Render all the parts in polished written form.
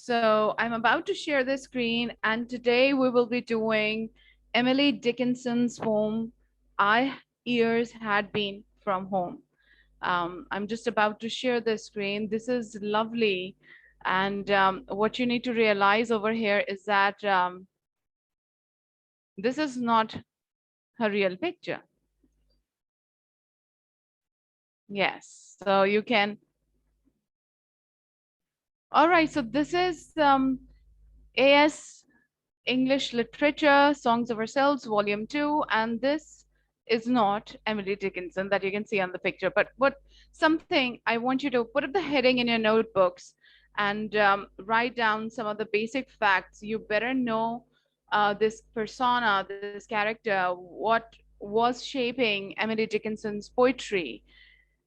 So I'm about to share the screen, and today we will be doing Emily Dickinson's poem, I Years Had Been from Home. I'm just about to share the screen. This is lovely. And what you need to realize over here is that this is not her real picture. Yes, so you can. All right, so this is AS English Literature, Songs of Ourselves, Volume 2, and this is not Emily Dickinson that you can see on the picture. But what something I want you to put up the heading in your notebooks and write down some of the basic facts. You better know this persona, this character, what was shaping Emily Dickinson's poetry,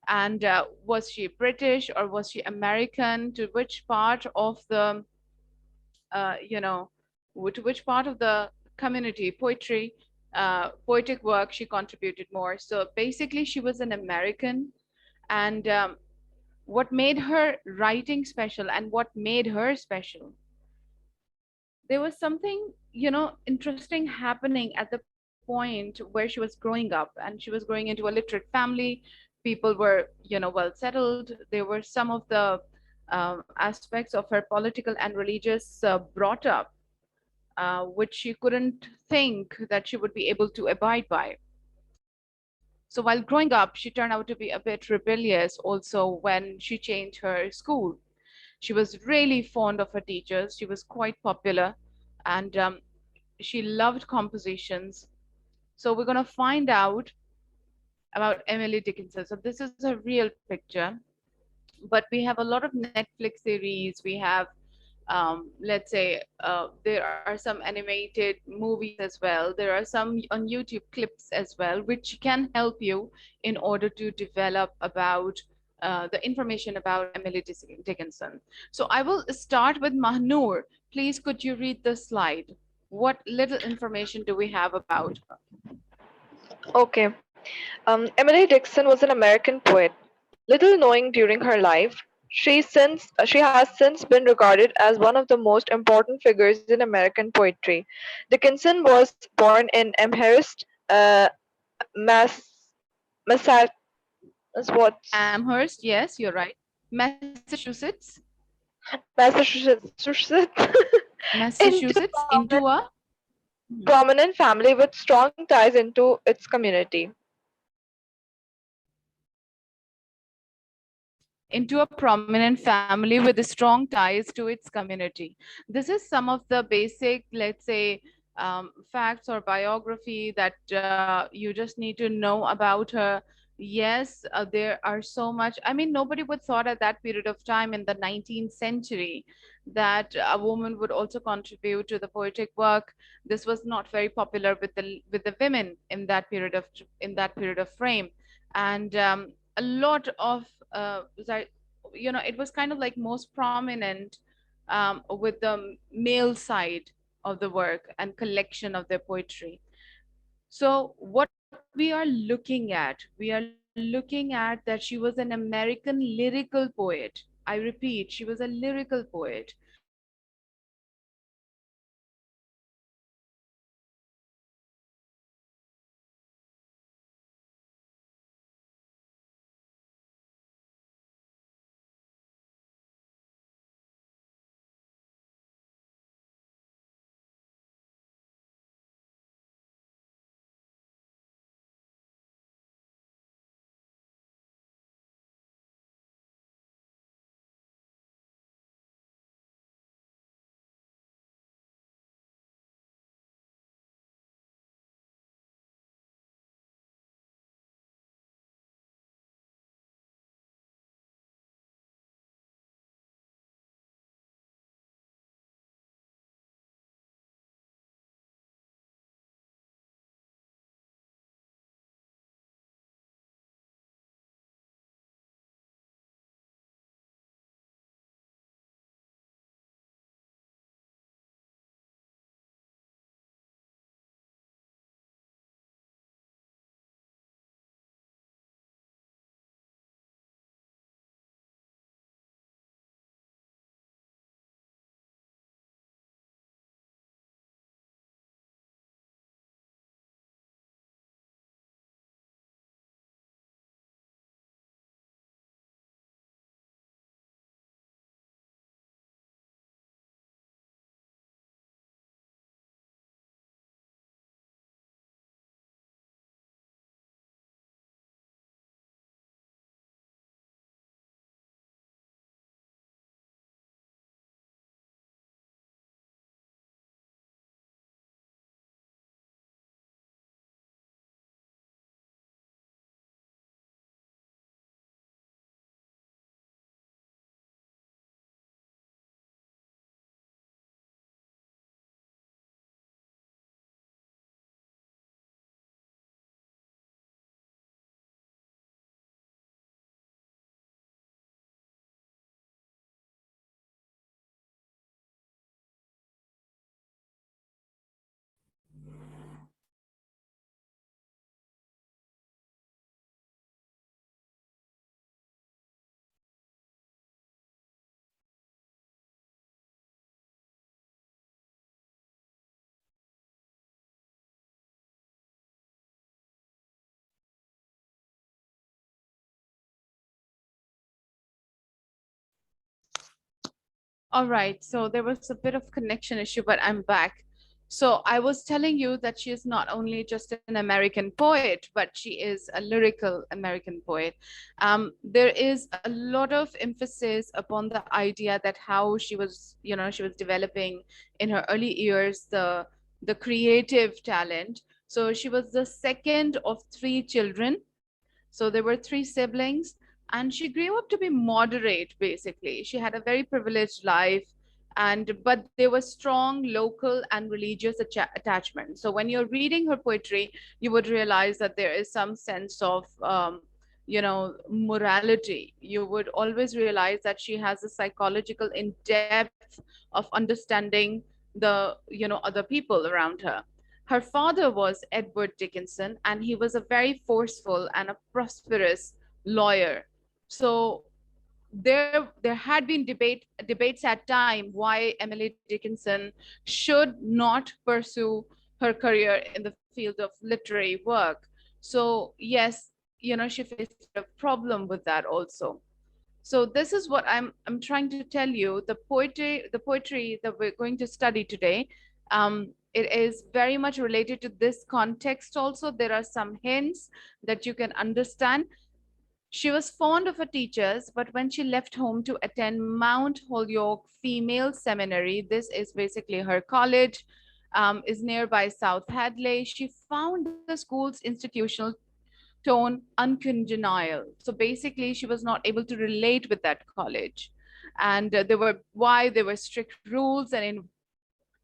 and was she British or was she American? To which part of the you know, to which part of the community, poetry, poetic work she contributed more. So basically, she was an American, and what made her writing special and what made her special, there was something, interesting happening at the point where she was growing up, and she was growing into a literate family. People were, well settled. There were some of the aspects of her political and religious brought up, which she couldn't think that she would be able to abide by. So while growing up, she turned out to be a bit rebellious also when she changed her school. She was really fond of her teachers. She was quite popular, and she loved compositions. So we're going to find out about Emily Dickinson. So this is a real picture, but we have a lot of Netflix series. We have, let's say, there are some animated movies as well. There are some on YouTube clips as well, which can help you in order to develop about the information about Emily Dickinson. So I will start with Mahnoor. Please, could you read the slide? What little information do we have about her? Okay. Emily Dickinson was an American poet. Little knowing during her life, she has since been regarded as one of the most important figures in American poetry. Dickinson was born in Amherst, Mass, Massa, what, Amherst, yes, you're right. Massachusetts, Massachusetts, into Massachusetts, into a Mhm. prominent family with strong ties into its community. into a prominent family with strong ties to its community. This is some of the basic, let's say, facts or biography that you just need to know about her. Yes, there are so much. I mean, nobody would thought at that period of time in the 19th century that a woman would also contribute to the poetic work. This was not very popular with the women in that period of frame, and a lot of it was kind of like most prominent with the male side of the work and collection of their poetry. So what we are looking at, that she was an American lyrical poet. I repeat, she was a lyrical poet. She wrote poetry about All right, so there was a bit of connection issue, but I'm back. So I was telling you that she is not only just an American poet, but she is a lyrical American poet. There is a lot of emphasis upon the idea that how she was, she was developing in her early years the creative talent. So she was the second of three children, so there were three siblings, and she grew up to be moderate, basically. She had a very privileged life, and but there was strong local and religious attachment. So when you're reading her poetry, you would realize that there is some sense of morality. You would always realize that she has a psychological in depth of understanding the other people around her. Her father was Edward Dickinson, and he was a very forceful and a prosperous lawyer. So there had been debates at time why Emily Dickinson should not pursue her career in the field of literary work. So yes, she faced a problem with that also. So this is what I'm trying to tell you. The poetry that we're going to study today, it is very much related to this context also. There are some hints that you can understand. She was fond of her teachers, but when she left home to attend Mount Holyoke Female Seminary, this is basically her college, is nearby South Hadley, she found the school's institutional tone uncongenial. So basically, she was not able to relate with that college. And there were strict rules and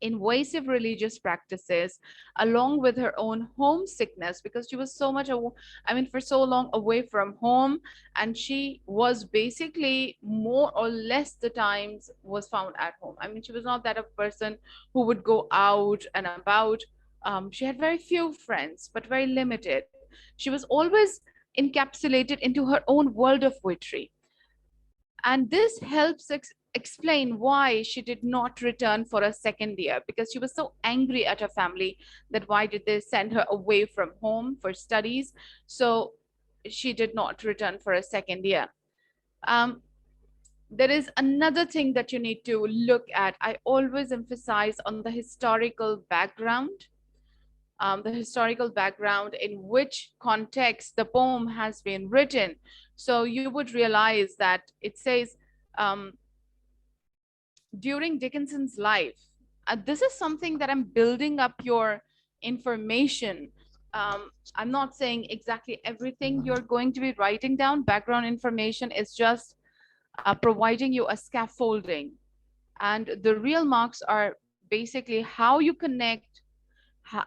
invasive religious practices, along with her own homesickness, because she was so much for so long away from home, and she was basically more or less the times was found at home. She was not that a person who would go out and about. She had very few friends, but very limited. She was always encapsulated into her own world of poetry, and this helps explain why she did not return for a second year, because she was so angry at her family that why did they send her away from home for studies. So she did not return for a second year. um, there is another thing that you need to look at. I always emphasize on the historical background in which context the poem has been written. So you would realize that it says, um, during Dickinson's life. This is something that I'm building up your information. I'm not saying exactly everything you're going to be writing down. Background information is just providing you a scaffolding. And the real marks are basically how you connect,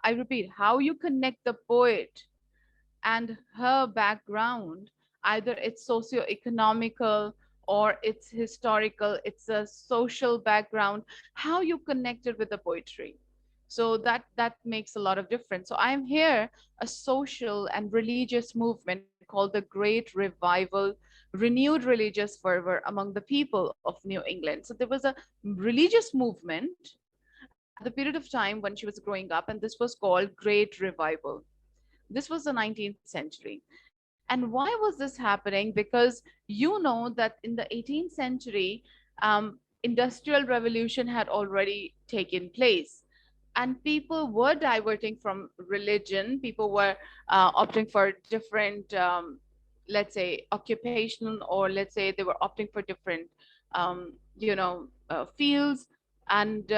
I repeat, how you connect the poet and her background, either it's socio-economical or it's historical, it's a social background, how you connected with the poetry. So that makes a lot of difference. So I'm here, a social and religious movement called the Great Revival renewed religious fervor among the people of New England. So there was a religious movement at the period of time when she was growing up, and this was called Great Revival. This was the 19th century. And why was this happening? Because that in the 18th century, industrial revolution had already taken place, and people were diverting from religion. People were opting for different, let's say, occupational, or let's say they were opting for different, fields. And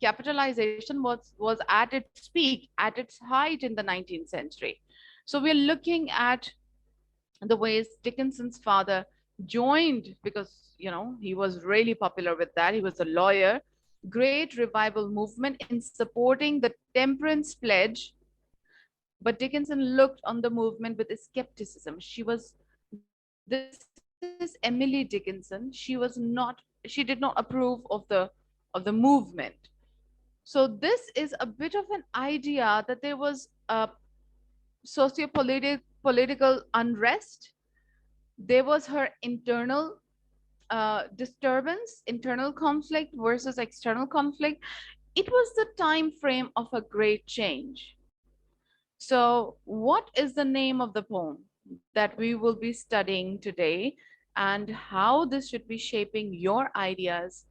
capitalization was at its peak, at its height in the 19th century. So we're looking at the ways Dickinson's father joined, because he was really popular with that. He was a lawyer. Great revival movement in supporting the temperance pledge, but Dickinson looked on the movement with skepticism. This is Emily Dickinson. She did not approve of the movement. So this is a bit of an idea that there was a political unrest. There was her internal disturbance, internal conflict versus external conflict. It was the time frame of a great change. So what is the name of the poem that we will be studying today? and how this should be shaping your ideas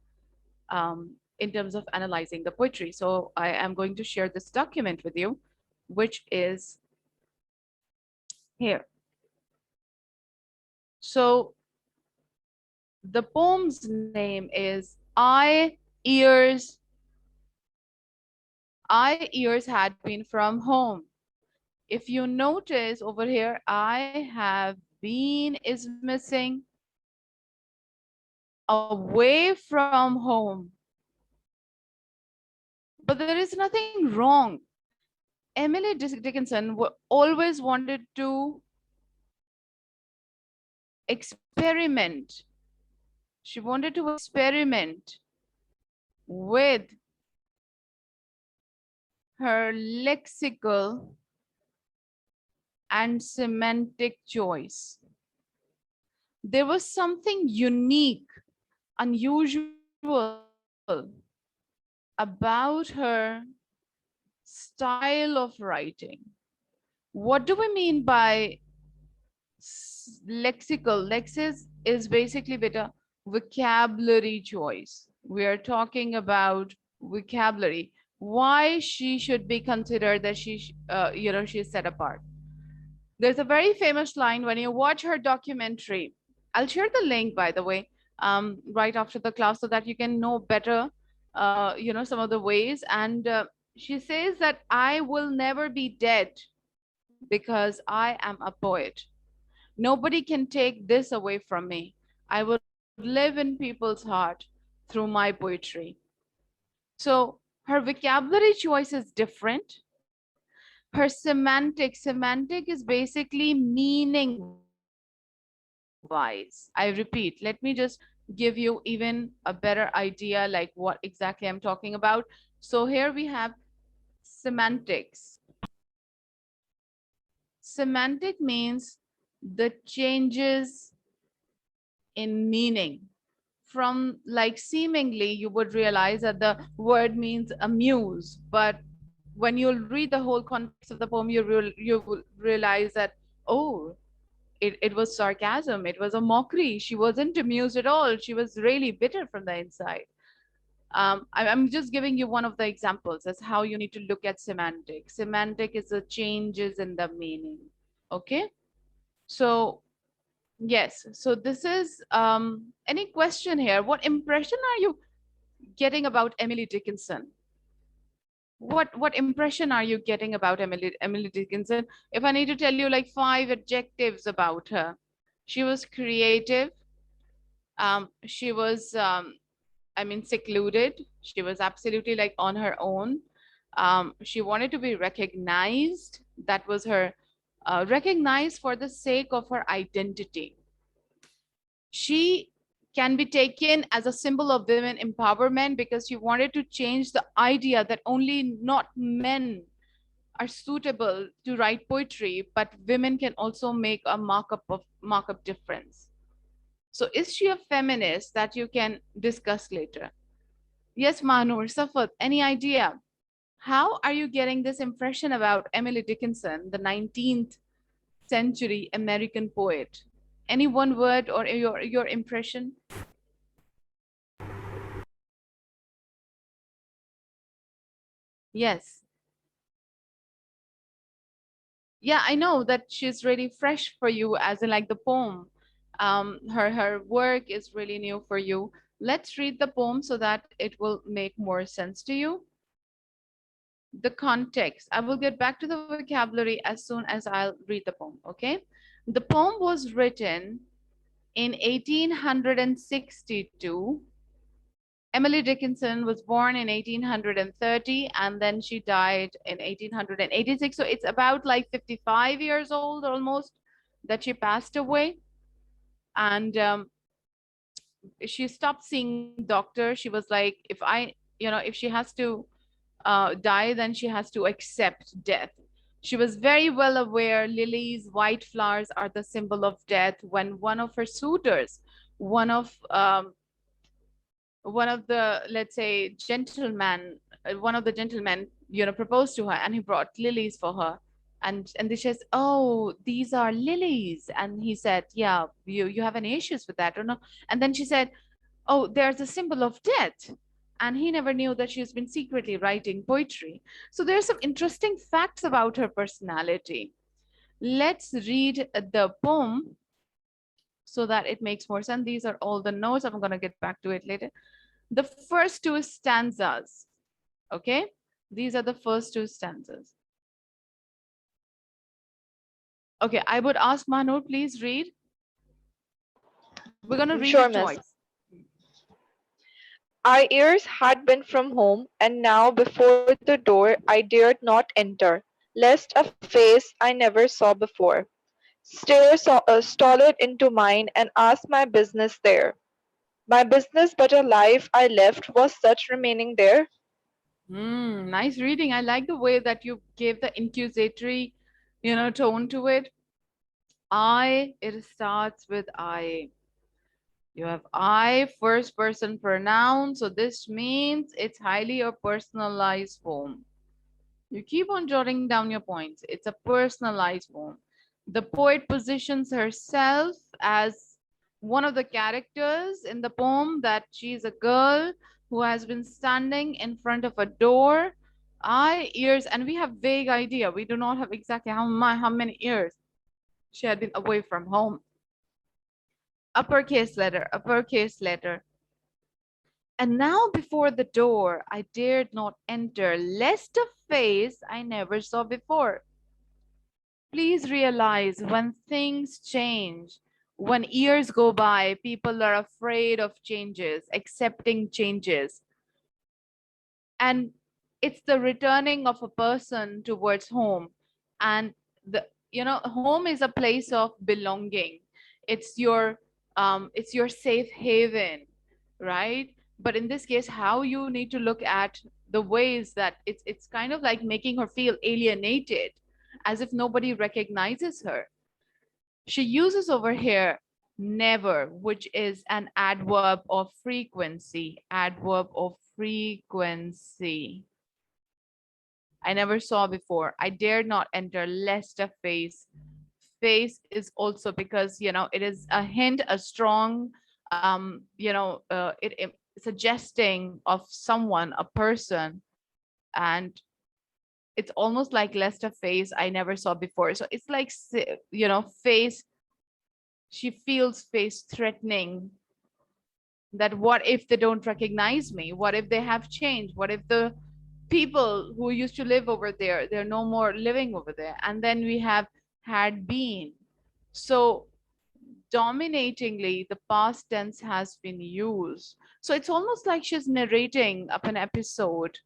in terms of analyzing the poetry. So I am going to share this document with you, which is here. So the poem's name is I ears had been from home. If you notice over here, I have been is missing, away from home. But there is nothing wrong. Emily Dickinson always wanted to experiment. She wanted to experiment with her lexical and semantic choice. There was something unique, unusual about her style of writing. What do we mean by lexical? Lexis is basically beta vocabulary choice. We are talking about vocabulary. Why she should be considered that she's set apart. There's a very famous line when you watch her documentary. I'll share the link, by the way, right after the class so that you can know better, some of the ways. And she says that I will never be dead because I am a poet. Nobody can take this away from me. I would live in people's heart through my poetry. So her vocabulary choice is different. Her semantic is basically meaning wise. I repeat, let me just give you even a better idea like what exactly I'm talking about. So here we have semantics. Semantic means the changes in meaning. From like seemingly you would realize that the word means amuse, but when you'll read the whole context of the poem, you will realize that, oh, it was sarcasm, it was a mockery. She wasn't amused at all. She was really bitter from the inside. I'm just giving you one of the examples as how you need to look at semantic. Semantic is the changes in the meaning. Okay, so yes, so this is any question here? What impression are you getting about Emily Dickinson? What impression are you getting about Emily Dickinson? If I need to tell you like 5 adjectives about her, she was creative. She was I mean secluded. She was absolutely like on her own. She wanted to be recognized. That was her recognized for the sake of her identity. She can be taken as a symbol of women empowerment because she wanted to change the idea that only not men are suitable to write poetry, but women can also make a markup difference. So is she a feminist? That you can discuss later. Yes, Manur, Safat, any idea? How are you getting this impression about Emily Dickinson, the 19th century American poet? Any one word or your impression? Yes. Yeah, I know that she's really fresh for you, as in like the poem. Her work is really new for you. Let's read the poem so that it will make more sense to you. The context. I will get back to the vocabulary as soon as I'll read the poem, okay? The poem was written in 1862. Emily Dickinson was born in 1830 and then she died in 1886. So it's about like 55 years old almost that she passed away. And she stopped seeing doctor. She was like, if she has to die, then she has to accept death. She was very well aware lilies, white flowers are the symbol of death. When one of her suitors, one of the, let's say, one of the gentlemen, proposed to her and he brought lilies for her. And they says, oh, these are lilies. And he said, yeah, you have any issues with that or no? And then she said, oh, there's a symbol of death. And he never knew that she's been secretly writing poetry. So there's some interesting facts about her personality. Let's read the poem so that it makes more sense. These are all the notes. I'm going to get back to it later. The first two stanzas, okay? These are the first two stanzas. Okay, I would ask Manur, please read. We're going to read Sure, it miss. twice. Our ears had been from home, and now before the door I dared not enter, lest a face I never saw before stolid into mine and ask my business there. My business but a life I left was such remaining there. Nice reading. I like the way that you gave the accusatory, tone to it. It starts with I. You have I, first person pronoun. So this means it's highly a personalized form. You keep on jotting down your points. It's a personalized form. The poet positions herself as one of the characters in the poem, that she's a girl who has been standing in front of a door. Eye, ears, and we have vague idea. We do not have exactly how many years she had been away from home. Uppercase letter, uppercase letter. And now before the door I dared not enter, lest a face I never saw before. Please realize when things change, when years go by, people are afraid of changes, accepting changes. And it's the returning of a person towards home. And home is a place of belonging. It's your safe haven, right? But in this case, how you need to look at the ways that it's kind of like making her feel alienated, as if nobody recognizes her. She uses over here never, which is an adverb of frequency. Adverb of frequency. I never saw before. I dared not enter lest a face. Face is also because, it is a hint, a strong, it suggesting of someone, a person, and it's almost like lest a face I never saw before. So it's like, face, she feels face threatening, that what if they don't recognize me? What if they have changed? What if the people who used to live over there, they're no more living over there? And then we have had been. So dominatingly, the past tense has been used. So it's almost like she's narrating up an episode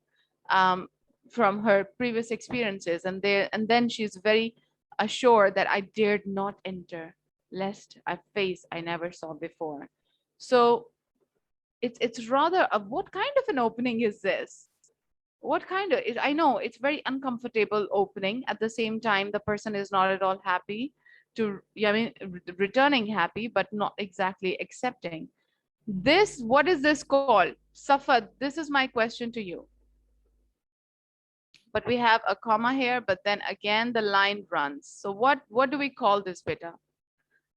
um, from her previous experiences, and then she's very assured that I dared not enter, lest I face I never saw before. So it's rather a, what kind of an opening is this? What kind of I know it's very uncomfortable opening. At the same time, the person is not at all happy to, yeah, I mean, returning happy, but not exactly accepting. This, what is this called? Safad, this is my question to you. But we have a comma here, but then again the line runs. So what do we call this, beta?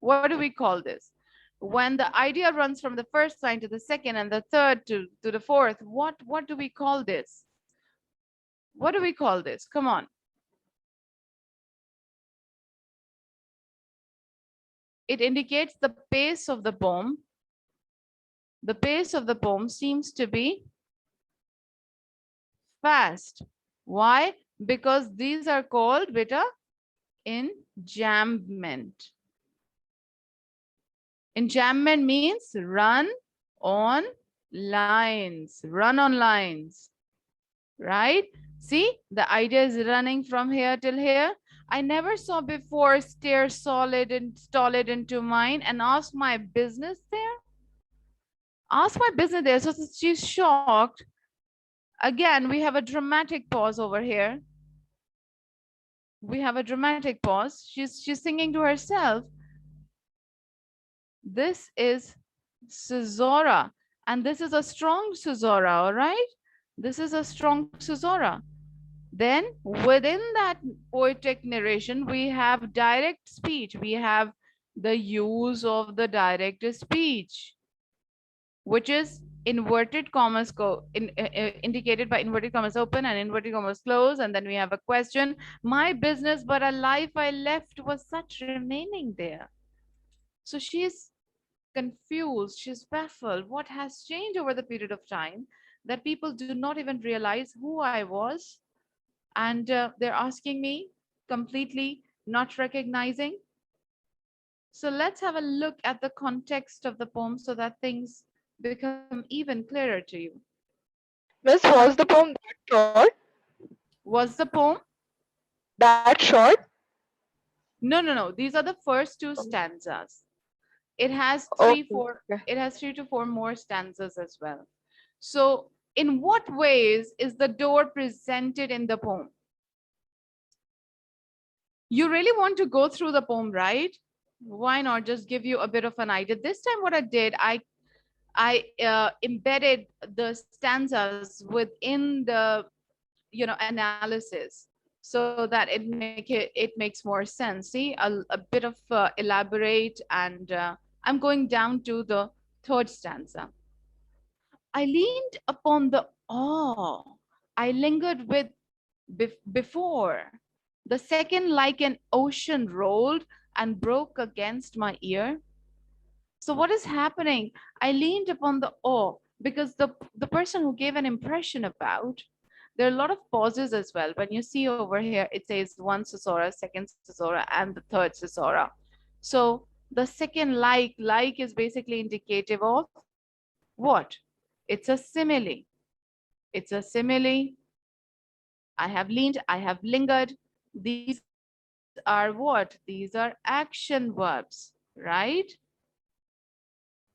What do we call this? When the idea runs from the first line to the second and the third to the fourth, what do we call this? What do we call this? Come on. It indicates the pace of the poem. The pace of the poem seems to be fast. Why? Because these are called, beta, enjambment. Enjambment means run on lines. Run on lines. Right? See, the idea is running from here till here. I never saw before stare solid and stolid into mine and ask my business there. Ask my business there. So she's shocked. Again, we have a dramatic pause over here. We have a dramatic pause. She's singing to herself. This is Caesura, and this is a strong Caesura, all right? This is a strong Caesura. Then within that poetic narration, we have direct speech. We have the use of the direct speech, which is inverted commas indicated by inverted commas open and inverted commas close, and then we have a question. My business, but a life I left was such remaining there. So she's confused, she's baffled. What has changed over the period of time that people do not even realize who I was? And they're asking me, completely not recognizing. So let's have a look at the context of the poem so that things become even clearer to you. Miss, was the poem that short? Was the poem? That short? No, no, no. These are the first two stanzas. It has Okay. Okay. it has 3 to 4 more stanzas as well. So, in what ways is the door presented in the poem? You really want to go through the poem, right? Why not just give you a bit of an idea? This time, what I did, I embedded the stanzas within the analysis so that it makes more sense. See, a bit of elaborate, and I'm going down to the third stanza. I leaned upon the awe I lingered with before. The second, like an ocean, rolled and broke against my ear. So what is happening? I leaned upon the awe because the person who gave an impression about, there are a lot of pauses as well. When you see over here, it says one susora, second susora, and the third susora. So the second like is basically indicative of what? It's a simile. It's a simile. I have leaned, I have lingered. These are what? These are action verbs, right?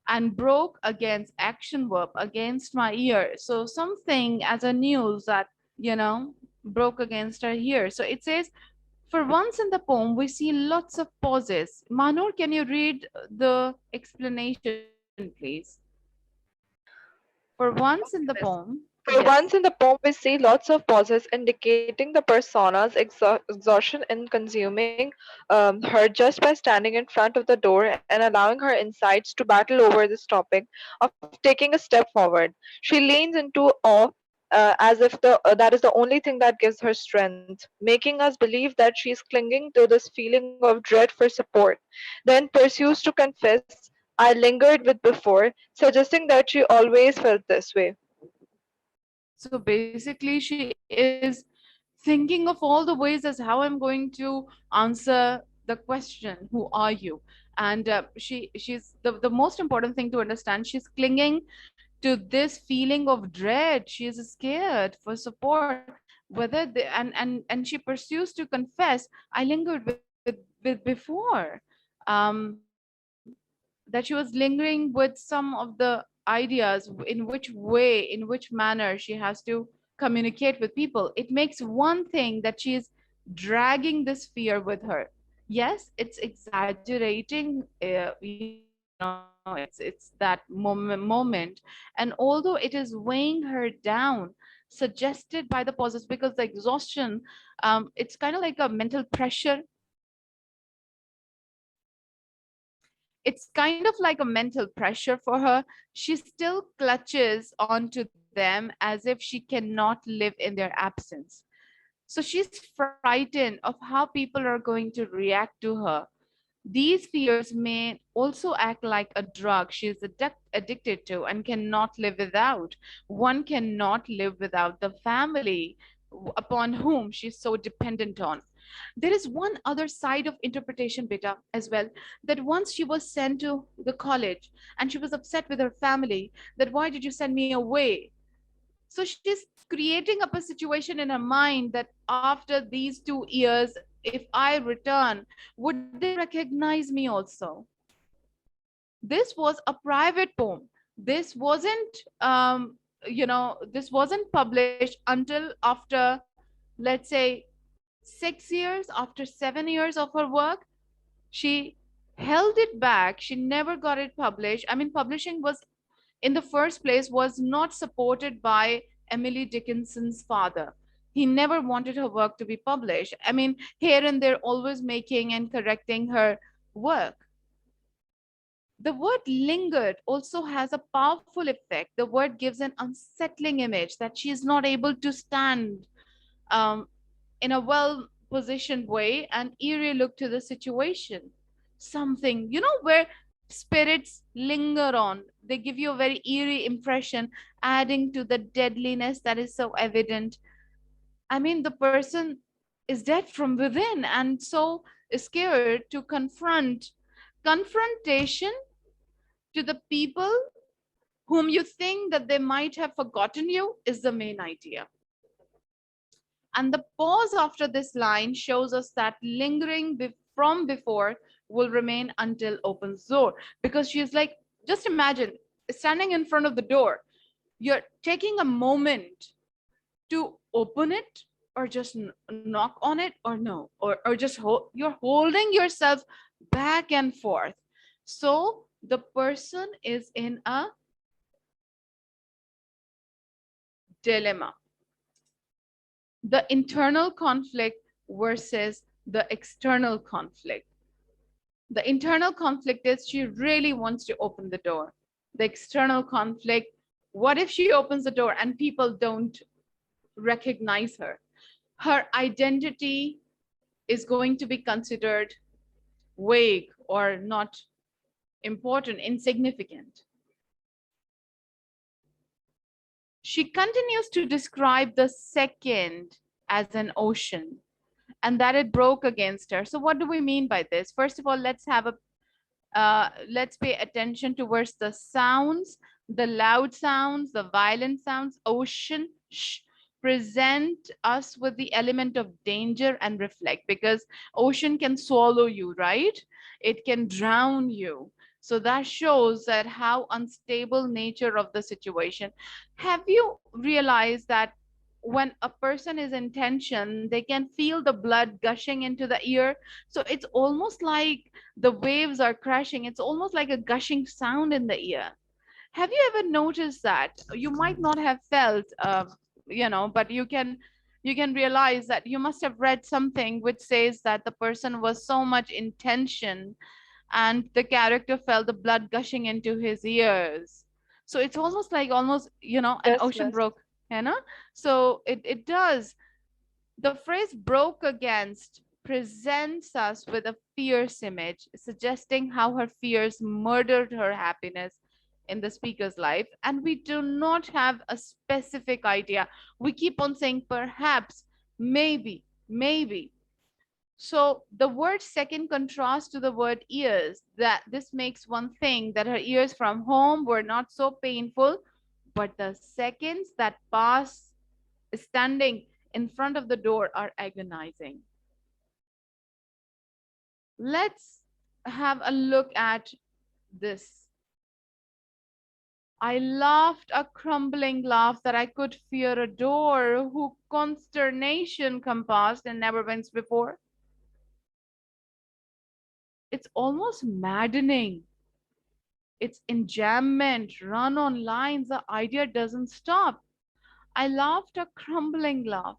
And broke against action verb against my ear. So something as a news that, broke against our ear. So it says, for once in the poem, we see lots of pauses. Manur, can you read the explanation, please? For once in the Okay, miss. poem, For yes. once in the poem, we see lots of pauses indicating the persona's exhaustion in consuming her just by standing in front of the door and allowing her insides to battle over this topic of taking a step forward. She leans into awe as if that is the only thing that gives her strength, making us believe that she is clinging to this feeling of dread for support. Then pursues to confess, I lingered with before, suggesting that she always felt this way. So basically, she is thinking of all the ways as how I'm going to answer the question, who are you? And she's the most important thing to understand. She's clinging to this feeling of dread. She is scared for support. Whether the, and she pursues to confess, I lingered with before. That she was lingering with some of the ideas in which way, in which manner she has to communicate with people. It makes one thing that she is dragging this fear with her. Yes, it's exaggerating, it's that moment. And although it is weighing her down, suggested by the pauses, because the exhaustion, it's kind of like a mental pressure. It's kind of like a mental pressure for her. She still clutches onto them as if she cannot live in their absence. So she's frightened of how people are going to react to her. These fears may also act like a drug she is addicted to and cannot live without. One cannot live without the family upon whom she's so dependent on. There is one other side of interpretation, beta, as well, that once she was sent to the college and she was upset with her family, that why did you send me away? So she's creating up a situation in her mind that after these 2 years, if I return, would they recognize me also? This was a private poem. This wasn't, this wasn't published until after, let's say, 6 years, after 7 years of her work. She held it back. She never got it published. I mean, publishing was, in the first place, was not supported by Emily Dickinson's father. He never wanted her work to be published. I mean, here and there, always making and correcting her work. The word lingered also has a powerful effect. The word gives an unsettling image that she is not able to stand um, in a well positioned way, an eerie look to the situation. Something, where spirits linger on. They give you a very eerie impression, adding to the deadliness that is so evident. I mean, the person is dead from within and so scared to confront. Confrontation to the people whom you think that they might have forgotten you is the main idea. And the pause after this line shows us that lingering from before will remain until opens door. Because she's like, just imagine standing in front of the door. You're taking a moment to open it or just knock on it or no, or just you're holding yourself back and forth. So the person is in a dilemma. The internal conflict versus the external conflict. The internal conflict is she really wants to open the door. The external conflict, what if she opens the door and people don't recognize her? Her identity is going to be considered vague or not important, insignificant. She continues to describe the second as an ocean and that it broke against her. So what do we mean by this? First of all, let's pay attention towards the sounds, the loud sounds, the violent sounds. Ocean present us with the element of danger and reflect, because ocean can swallow you, right? It can drown you. So that shows that how unstable nature of the situation. Have you realized that when a person is in tension, they can feel the blood gushing into the ear? So it's almost like the waves are crashing. It's almost like a gushing sound in the ear. Have you ever noticed that? You might not have felt, but you can realize that you must have read something which says that the person was so much in tension and the character felt the blood gushing into his ears. So it's almost an Yes, ocean miss. broke, you know? So it does. The phrase broke against presents us with a fierce image, suggesting how her fears murdered her happiness in the speaker's life. And we do not have a specific idea. We keep on saying perhaps, maybe, maybe. So the word second contrasts to the word ears, that this makes one think that her ears from home were not so painful, but the seconds that pass standing in front of the door are agonizing. Let's have a look at this. I laughed a crumbling laugh that I could fear a door, who consternation compassed and never went before. It's almost maddening. It's enjambment, run on lines, the idea doesn't stop. I laughed a crumbling laugh.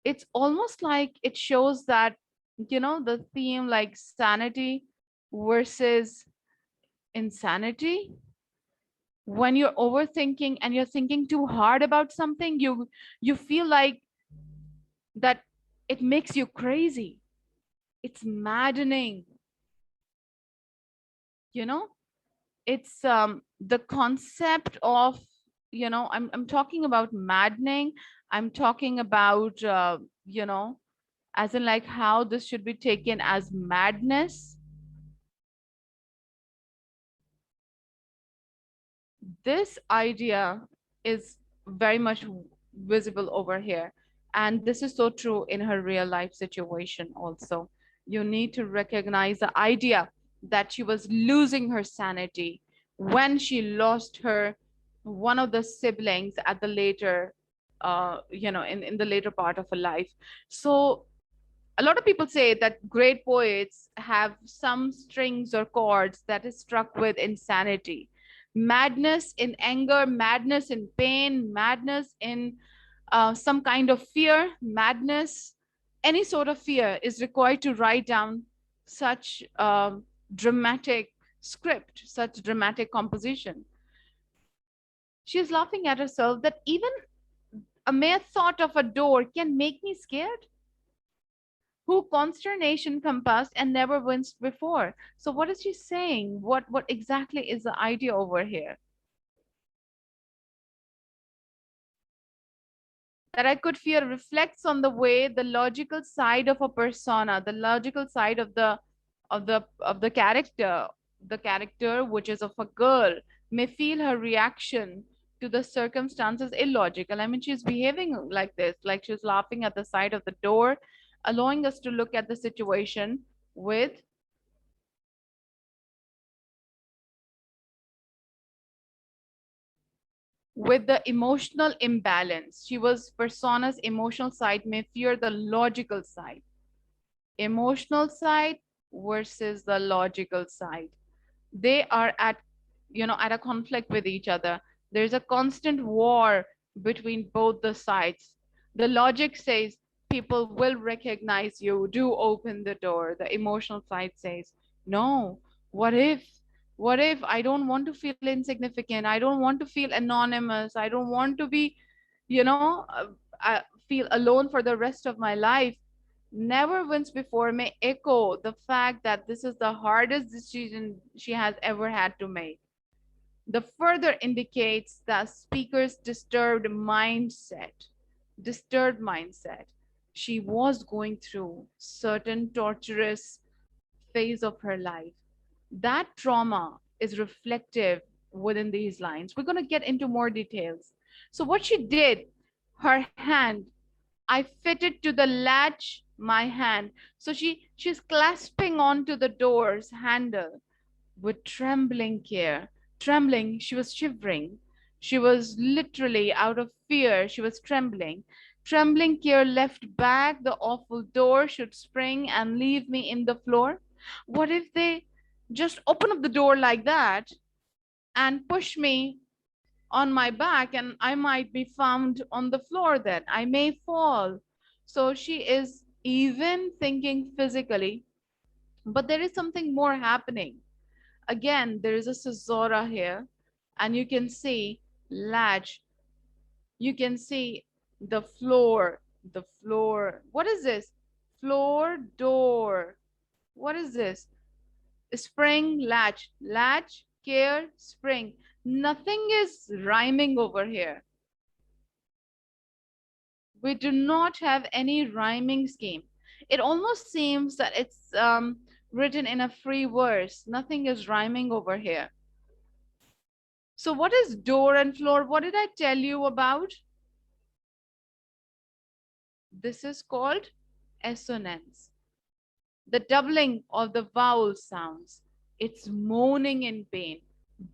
It's almost like it shows that, the theme like sanity versus insanity. When you're overthinking and you're thinking too hard about something, you feel like that it makes you crazy. It's maddening, you know it's the concept of, I'm talking about maddening. I'm talking about as in like how this should be taken as madness. This idea is very much visible over here. And this is so true in her real life situation also. You need to recognize the idea that she was losing her sanity when she lost her one of the siblings at the later in the later part of her life. So a lot of people say that great poets have some strings or chords that is struck with insanity, madness in anger, madness in pain, madness in some kind of fear, madness, any sort of fear is required to write down such dramatic script, such dramatic composition. She's laughing at herself that even a mere thought of a door can make me scared. Who consternation compassed and never winced before. So what is she saying? What exactly is the idea over here? That I could fear reflects on the way the logical side of a persona, the logical side of the character, the character which is of a girl, may feel her reaction to the circumstances illogical. I mean, she's behaving like this, like she's laughing at the side of the door, allowing us to look at the situation with the emotional imbalance. She was persona's emotional side may fear the logical side. Emotional side versus the logical side. They are at a conflict with each other. There's a constant war between both the sides. The logic says people will recognize you, do open the door. The emotional side says, no, what if? What if I don't want to feel insignificant? I don't want to feel anonymous. I don't want to be, you know, feel alone for the rest of my life. Never once before may echo the fact that this is the hardest decision she has ever had to make. The further indicates the speaker's disturbed mindset. Disturbed mindset. She was going through certain torturous phase of her life. That trauma is reflective within these lines. We're going to get into more details. So what she did, her hand, I fitted to the latch my hand. So she's clasping onto the door's handle with trembling care. Trembling, she was shivering. She was literally out of fear. She was trembling. Trembling care left back the awful door should spring and leave me in the floor. What if they just open up the door like that and push me on my back, and I might be found on the floor then. I may fall. So she is even thinking physically, but there is something more happening. Again, there is a caesura here, and you can see latch. You can see the floor. The floor. What is this? Floor door. What is this? Spring, latch. Latch, care, spring. Nothing is rhyming over here. We do not have any rhyming scheme. It almost seems that it's written in a free verse. Nothing is rhyming over here. So what is door and floor? What did I tell you about? This is called assonance. The doubling of the vowel sounds. It's moaning in pain.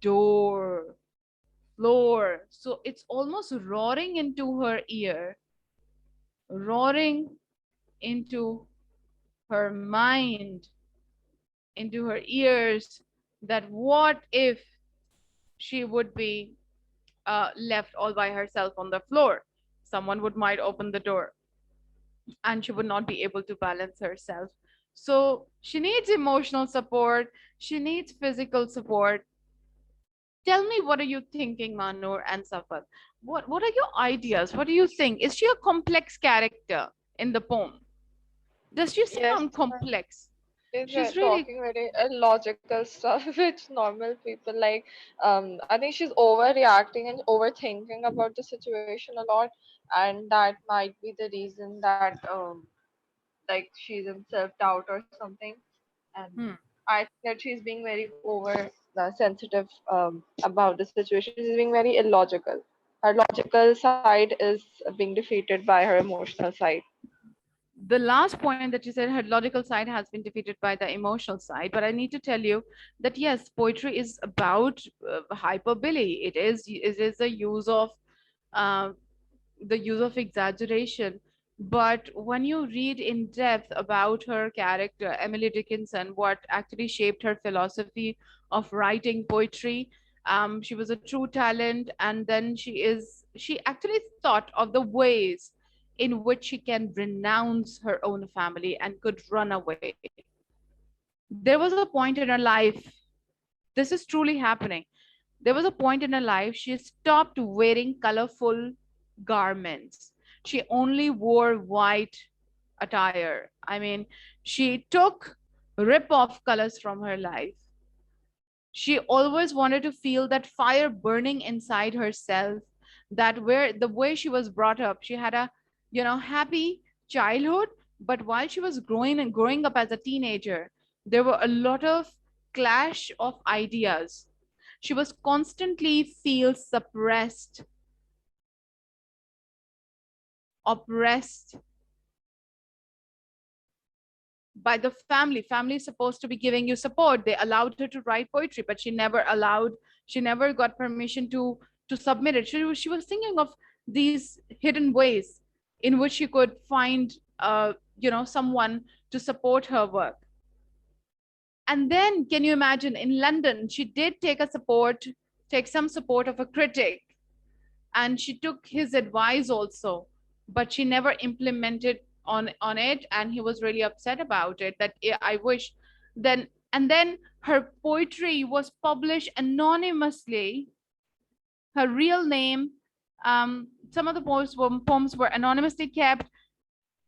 Door, floor. So it's almost roaring into her ear, roaring into her mind, into her ears, that what if she would be left all by herself on the floor? Someone would might open the door and she would not be able to balance herself. So she needs emotional support, she needs physical support. Tell me, what are you thinking, Manur and Safar? What are your ideas? What do you think? Is she a complex character in the poem? Does she Yes, sound complex? she's She's really talking very illogical stuff, which normal people like. I think she's overreacting and overthinking about the situation a lot, and that might be the reason that like she's in self doubt or something. And hmm. I think that she's being very over sensitive about the situation. She's being very illogical. Her logical side is being defeated by her emotional side. The last point that you said, her logical side has been defeated by the emotional side, but I need to tell you that yes, poetry is about hyperbole. It is a use of uh, the use of exaggeration. But when you read in depth about her character, Emily Dickinson, what actually shaped her philosophy of writing poetry, She was a true talent, and then she actually thought of the ways in which she can renounce her own family and could run away. There was a point in her life, this is truly happening. There was a point in her life she stopped wearing colorful garments. She only wore white attire. I mean, she took rip off colors from her life. She always wanted to feel that fire burning inside herself, that where the way she was brought up, she had a, happy childhood, but while she was growing up as a teenager, there were a lot of clash of ideas. She was constantly feel suppressed, oppressed by the family. Family is supposed to be giving you support. They allowed her to write poetry, but she never got permission to submit it. She was thinking of these hidden ways in which she could find someone to support her work. And then can you imagine, in London she did take some support of a critic, and she took his advice also, but she never implemented on it, and he was really upset about it, that I wish. Then and then her poetry was published anonymously, her real name, some of the poems were anonymously kept.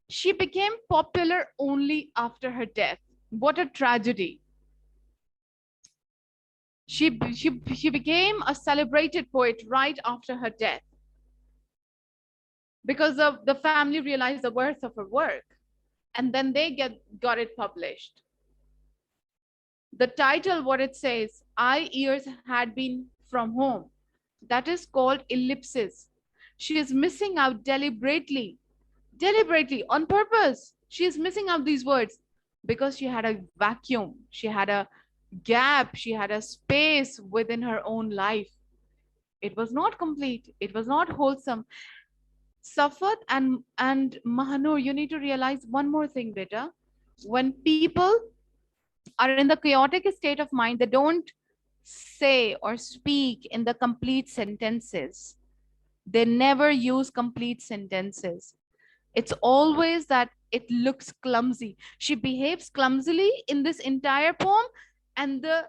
She became popular only after her death. What a tragedy. She became a celebrated poet right after her death, because of the family realized the worth of her work, and then they got it published. The title, what it says, I years had been from home, that is called ellipsis. She is missing out deliberately on purpose. She is missing out these words because she had a vacuum, she had a gap, she had a space within her own life. It was not complete, it was not wholesome. Safat and Mahanur, you need to realize one more thing, beta. When people are in the chaotic state of mind, they don't say or speak in the complete sentences. They never use complete sentences. It's always that it looks clumsy. She behaves clumsily in this entire poem, and the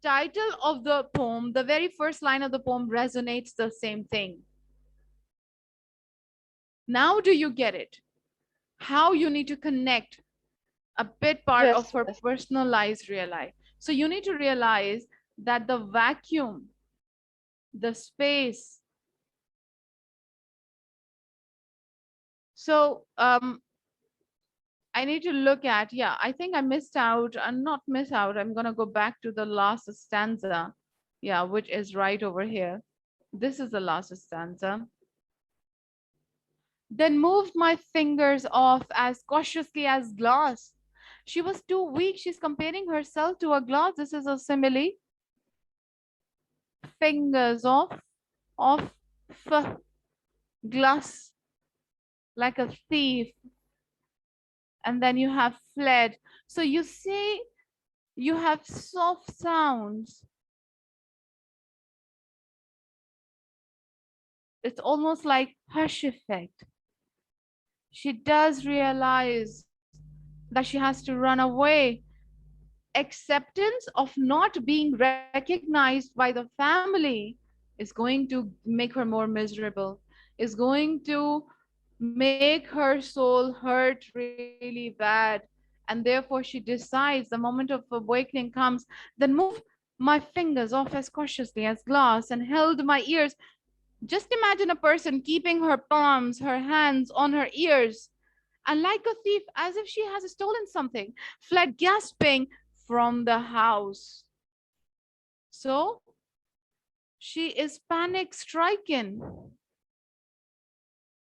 title of the poem, the very first line of the poem, resonates the same thing. Now, do you get it? How you need to connect a bit part of Yes, her yes. personalized real life. So you need to realize that the vacuum, the space. So I need to look at, yeah, I think I missed out, and not miss out. I'm gonna go back to the last stanza, yeah, which is right over here. This is the last stanza. Then moved my fingers off as cautiously as glass. She was too weak. She's comparing herself to a glass. This is a simile. Fingers off glass, like a thief, and then you have fled. So you see, you have soft sounds. It's almost like hush effect. She does realize that she has to run away. Acceptance of not being recognized by the family is going to make her more miserable, is going to make her soul hurt really bad. And therefore she decides, the moment of awakening comes, then move my fingers off as cautiously as glass and held my ears. Just imagine a person keeping her palms, her hands on her ears, and like a thief, as if she has stolen something, fled gasping from the house. So she is panic stricken.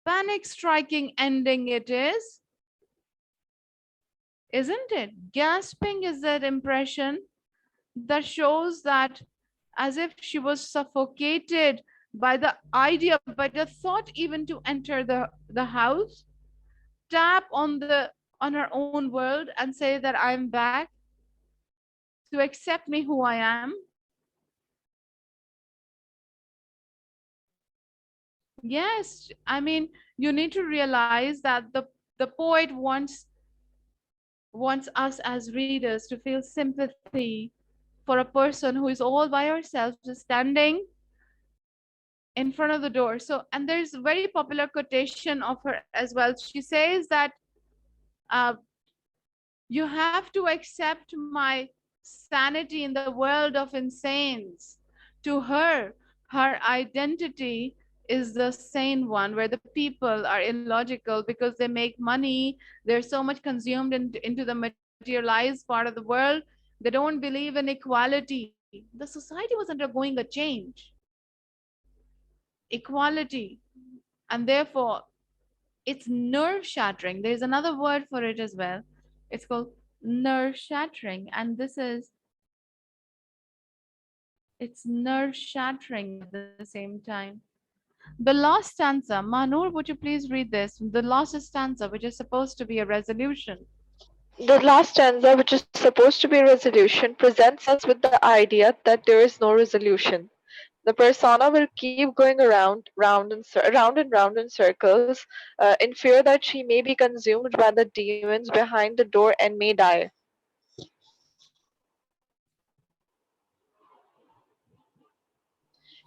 Panic striking ending it is, isn't it? Gasping is that impression that shows that as if she was suffocated by the idea, by the thought even to enter the house, tap on her own world and say that I'm back to accept me who I am. Yes, I mean, you need to realize that the poet wants us as readers to feel sympathy for a person who is all by herself, just standing in front of the door. So, and there's a very popular quotation of her as well. She says that uh, you have to accept my sanity in the world of insanes. To her, her identity is the sane one, where the people are illogical because they make money, they're so much consumed into the materialized part of the world, they don't believe in equality. The society was undergoing a change, equality, and therefore it's nerve shattering. There's another word for it as well. It's called nerve shattering, and this is it's nerve shattering at the same time. The last stanza, Manur, would you please read this? The last stanza, which is supposed to be a resolution. The last stanza, which is supposed to be a resolution, presents us with the idea that there is no resolution. The persona will keep going round and round in circles, in fear that she may be consumed by the demons behind the door and may die.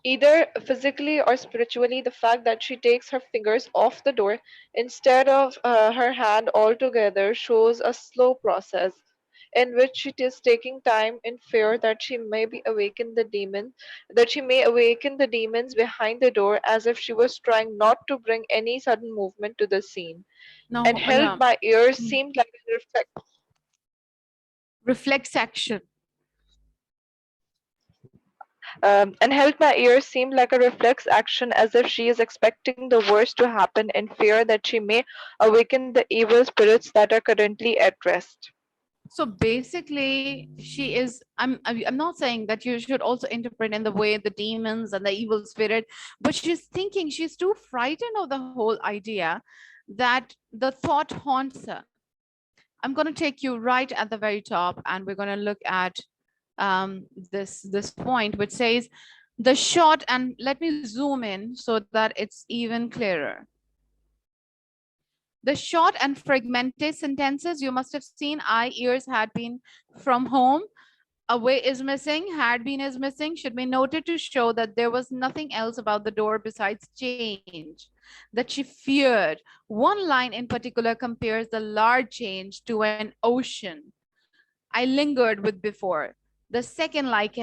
Either physically or spiritually, the fact that she takes her fingers off the door instead of her hand altogether shows a slow process in which she is taking time in fear that she may awaken the demons behind the door, as if she was trying not to bring any sudden movement to the scene. And No, held yeah. by ears seemed like a Reflex action. reflex action, as if she is expecting the worst to happen in fear that she may awaken the evil spirits that are currently at rest. So basically, she is. I'm not saying that you should also interpret in the way the demons and the evil spirit, but she's thinking she's too frightened of the whole idea that the thought haunts her. I'm going to take you right at the very top, and we're going to look at this point, which says the short. And let me zoom in so that it's even clearer. The short and fragmented sentences you must have seen. I, ears, had been from home. Away is missing, had been is missing, should be noted to show that there was nothing else about the door besides change that she feared. One line in particular compares the large change to an ocean I lingered with before. The second like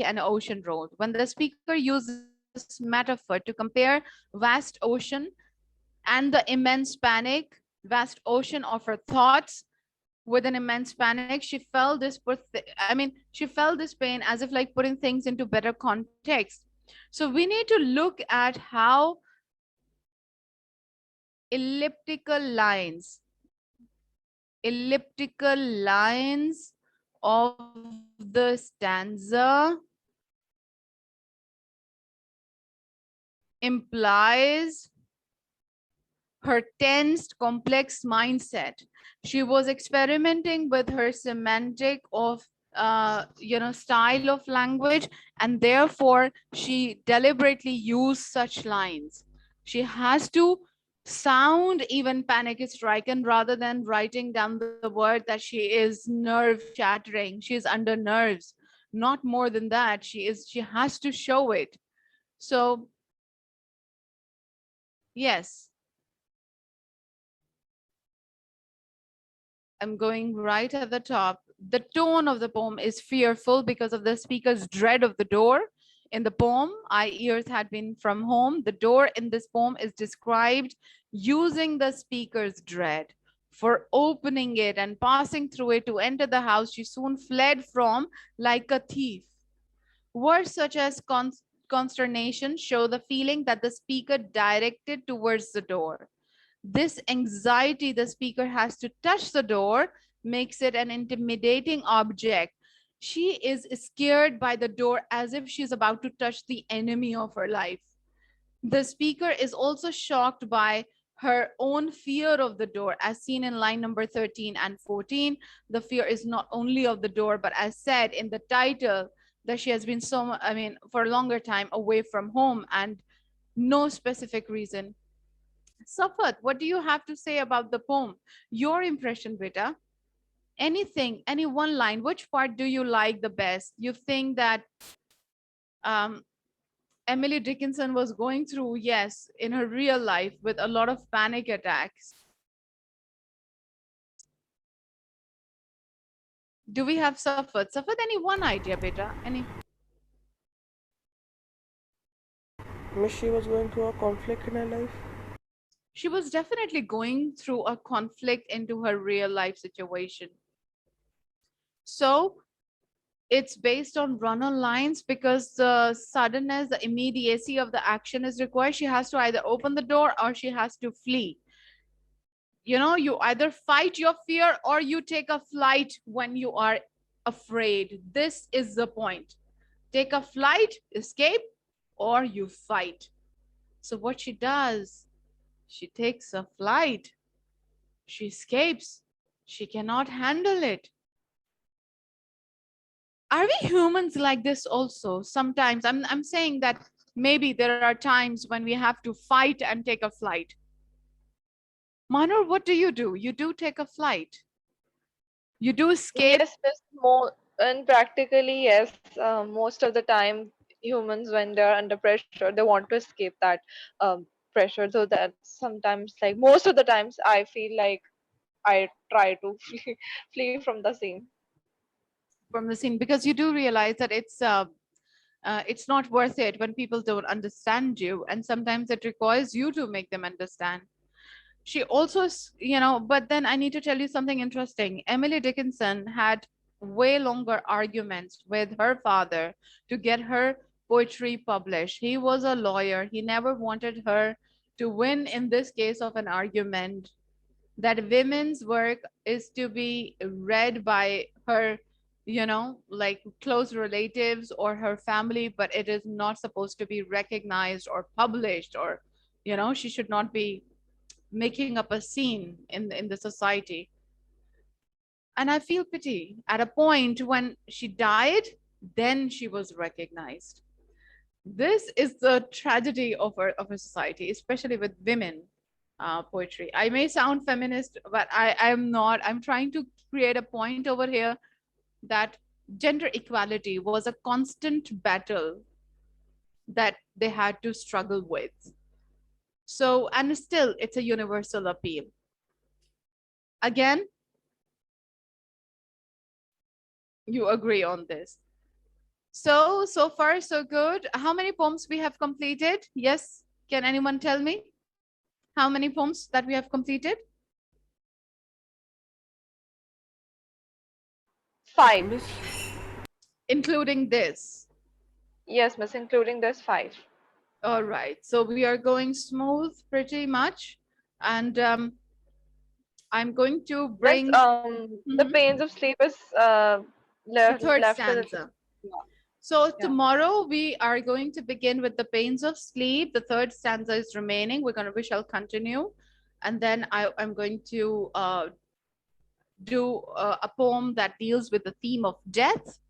an ocean road. When the speaker uses metaphor to compare vast ocean and the immense panic, vast ocean of her thoughts with an immense panic, she felt this she felt this pain as if like putting things into better context. So we need to look at how elliptical lines elliptical lines of the stanza implies her tensed, complex mindset. She was experimenting with her semantic of style of language, and therefore she deliberately used such lines. She has to sound even panic stricken rather than writing down the word that she is nerve shattering, she is under nerves. Not more than that, she has to show it. So yes, I'm going right at the top. The tone of the poem is fearful because of the speaker's dread of the door. In the poem, I, ears, had been from home. The door in this poem is described using the speaker's dread. For opening it and passing through it to enter the house, she soon fled from like a thief. Words such as consternation show the feeling that the speaker directed towards the door. This anxiety the speaker has to touch the door makes it an intimidating object. She is scared by the door as if she's about to touch the enemy of her life. The speaker is also shocked by her own fear of the door, as seen in line number 13 and 14. The fear is not only of the door, but as said in the title, that she has been for a longer time away from home, and No specific reason. Safat, what do you have to say about the poem? Your impression, beta. Anything, any one line, which part do you like the best? You think that um, Emily Dickinson was going through, yes, in her real life with a lot of panic attacks. Do we have Safat? Safat, any one idea, beta? Any? Miss, she was going through a conflict in her life. She was definitely going through a conflict into her real life situation. So it's based on run-on lines because the suddenness, the immediacy of the action is required. She has to either open the door or she has to flee. You know, you either fight your fear or you take a flight when you are afraid. This is the point. Take a flight, escape, or you fight. So what she does, she takes a flight. She escapes. She cannot handle it. Are we humans like this also? Sometimes I'm saying that maybe there are times when we have to fight and take a flight. Manur, what do? You do take a flight. You do escape. Yes, Miss, more and practically yes. Most of the time, humans when they're under pressure, they want to escape that pressure. So that sometimes, like most of the times, I feel like I try to flee from the scene. From the scene because you do realize that it's not worth it when people don't understand you, and sometimes it requires you to make them understand. She also, but then I need to tell you something interesting. Emily Dickinson had way longer arguments with her father to get her poetry published. He was a lawyer. He never wanted her to win in this case of an argument that women's work is to be read by her, like close relatives or her family, but it is not supposed to be recognized or published, or she should not be making up a scene in the society. And I feel pity. At a point when she died, then she was recognized. This is the tragedy of our society, especially with women poetry. I may sound feminist, but I'm not. I'm trying to create a point over here that gender equality was a constant battle that they had to struggle with. So, and still, it's a universal appeal. Again, you agree on this. So far, so good. How many poems we have completed? Yes, can anyone tell me how many poems that we have completed? 5. Miss, Including this. Yes, Miss, including this 5. All right, so we are going smooth pretty much. And I'm going to Miss, bring the Mhm. pains of sleep is The third left a little. stanza. Yeah. So Yeah. tomorrow we are going to begin with the pains of sleep. The third stanza is remaining. We shall continue. And then I'm going to do a poem that deals with the theme of death,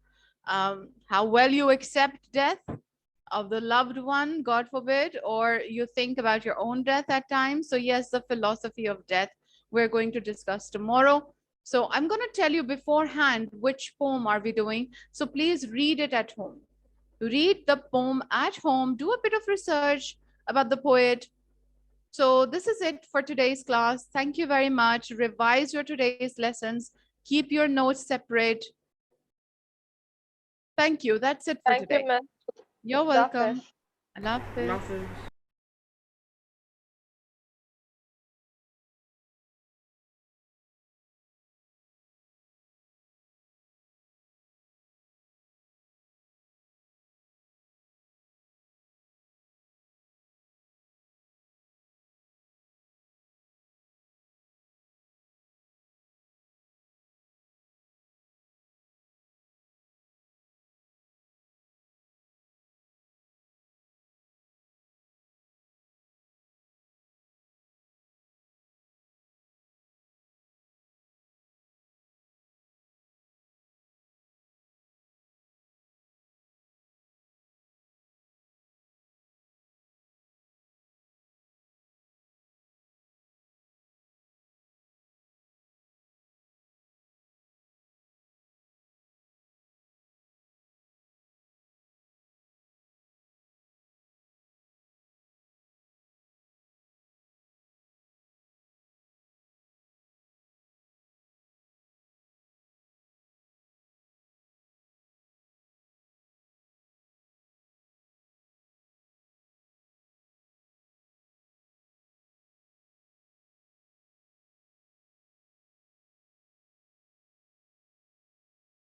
how well you accept death of the loved one, God forbid, or you think about your own death at times. So, yes, the philosophy of death we're going to discuss tomorrow. So, I'm going to tell you beforehand which poem are we doing. So, please read it at home. Read the poem at home, do a bit of research about the poet. So, this is it for today's class. Thank you very much. Revise your today's lessons, keep your notes separate. Thank you. That's it for Thank you, today. Miss. You're Allah Hafiz. welcome. Allah Allah Hafiz. Hafiz.